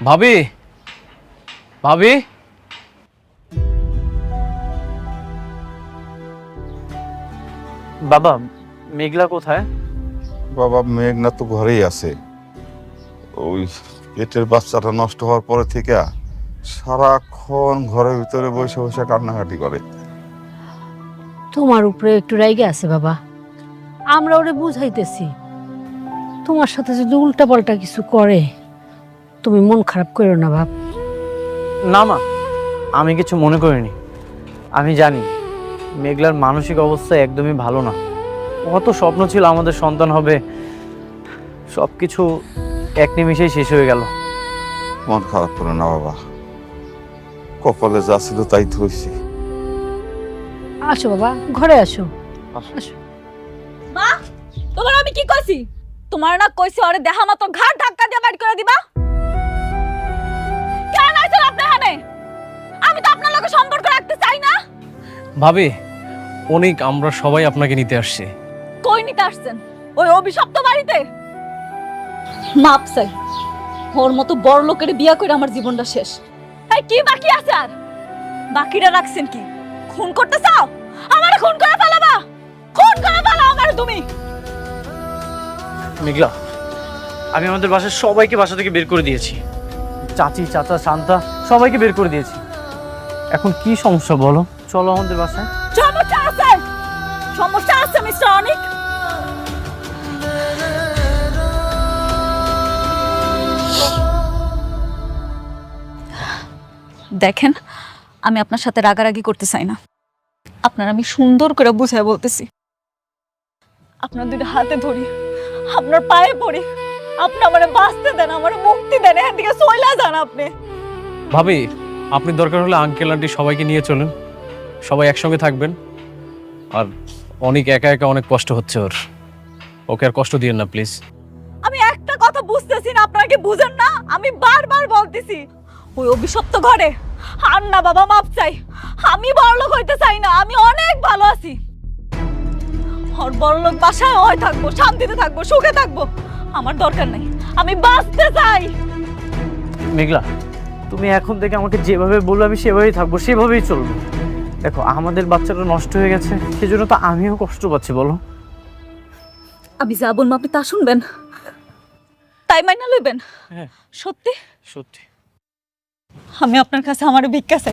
ভাবি, ভাবি, বাবা মেঘলা কোথায়? বাবা মেঘনা তো ঘরেই আছে। ওই পেটের বাচ্চাটা নষ্ট হওয়ার পরে থেকে সারাক্ষণ ঘরের ভিতরে বসে বসে কান্নাকাটি করে। তোমার উপরে একটু রাইগে আছে বাবা। আমরা ওরে বুঝাইতেছি, তোমার সাথে যদি উল্টা পাল্টা কিছু করে তুমি মন খারাপ করো না বাপ। না মা, আমি কিছু মনে করিনি। আমি জানি মেঘলার মানসিক অবস্থা একদমই ভালো না। কত স্বপ্ন ছিল আমাদের সন্তান হবে, সবকিছু এক নিমিষেই শেষ হয়ে গেল। মন খারাপ করে না বাবা, কপালে যা ছিল তাই তো হয়েছে। আসো বাবা, ঘরে আসো। আসো। মা, তোমার আমি কি কইছি? তোমার না কইছি ওরে দেখা মাত্র ঘাট ধাক্কা দিয়ে বাড়ি করে দিবা? কেন আইছেন আপনি এখানে? আমি তো আপনার লগে সম্পর্ক রাখতে চাই না। ভাবি, অনেক আমরা সবাই আপনাকে নিতে আসছি। কই নিতে আসছেন? ওই অভিশপ্ত বাড়িতে? মাপ চাই, ওর মতো বড় লোকের বিয়া করে আমার জীবনটা শেষ। এই কি বাকি আছে আর? বাকিটা রাখছেন কি? খুন করতে চাও? আমারে খুন করে ফেলাবা? খুন করে ফেলাও আমারে তুমি। মেঘলা, আমি আমাদের বাসার সবাইকে বাসা থেকে বের করে দিয়েছি। চাচি, চাচা, শান্তা সবাইকে বের করে দিয়েছি। এখন কি সমস্যা বলো? চলো আমাদের বাসায়। সমস্যা আছে, সমস্যা আছে মিস্টার অনিক। দেখেন, আমি আপনার সাথে রাগারাগি করতে চাই না। আপনার আমি সুন্দর করে বুঝায় বলতেছি। আপনার দুইটা হাতে ধরি, আপনার পায়ে পড়ি, আপনি আমারে বাঁচতে দেন, আমারে মুক্তি দেন, এখান থেকে চইলা যান আপনি। ভাবি, আপনি দরকার হলে আঙ্কেল আন্টি সবাইকে নিয়ে চলুন, সবাই একসঙ্গে থাকবেন। আর অনেক একা একা অনেক কষ্ট হচ্ছে ওর, ওকে আর কষ্ট দিয়েন না প্লিজ। আমি একটা কথা বুঝতেছি না, আপনারা কি বুঝেন না? আমি বারবার বলতেছি ওই অভিশপ্ত ঘরে আর না বাবা, মাপ চাই। আমি বড়লোক হইতে চাই না, আমি অনেক ভালো আছি। ওর বড়লোক বাসায় হয় থাকবো, শান্তিতে থাকবো, সুখে থাকবো, আমার দরকার নাই। আমি বাঁচতে চাই। মেঘলা, তুমি এখন থেকে আমাকে যেভাবে বলবে আমি সেভাবেই থাকবো, সেভাবেই চলবো। দেখো, আমাদের বাচ্চাটা নষ্ট হয়ে গেছে, সেজন্য তো আমিও কষ্ট পাচ্ছি, বলো। আমি যা বলবো আপনি তা শুনবেন, তাই মাইনা লইবেন? হ্যাঁ, সত্যি সত্যি। আমি আপনার কাছে আমার ভিক্ষা চাই।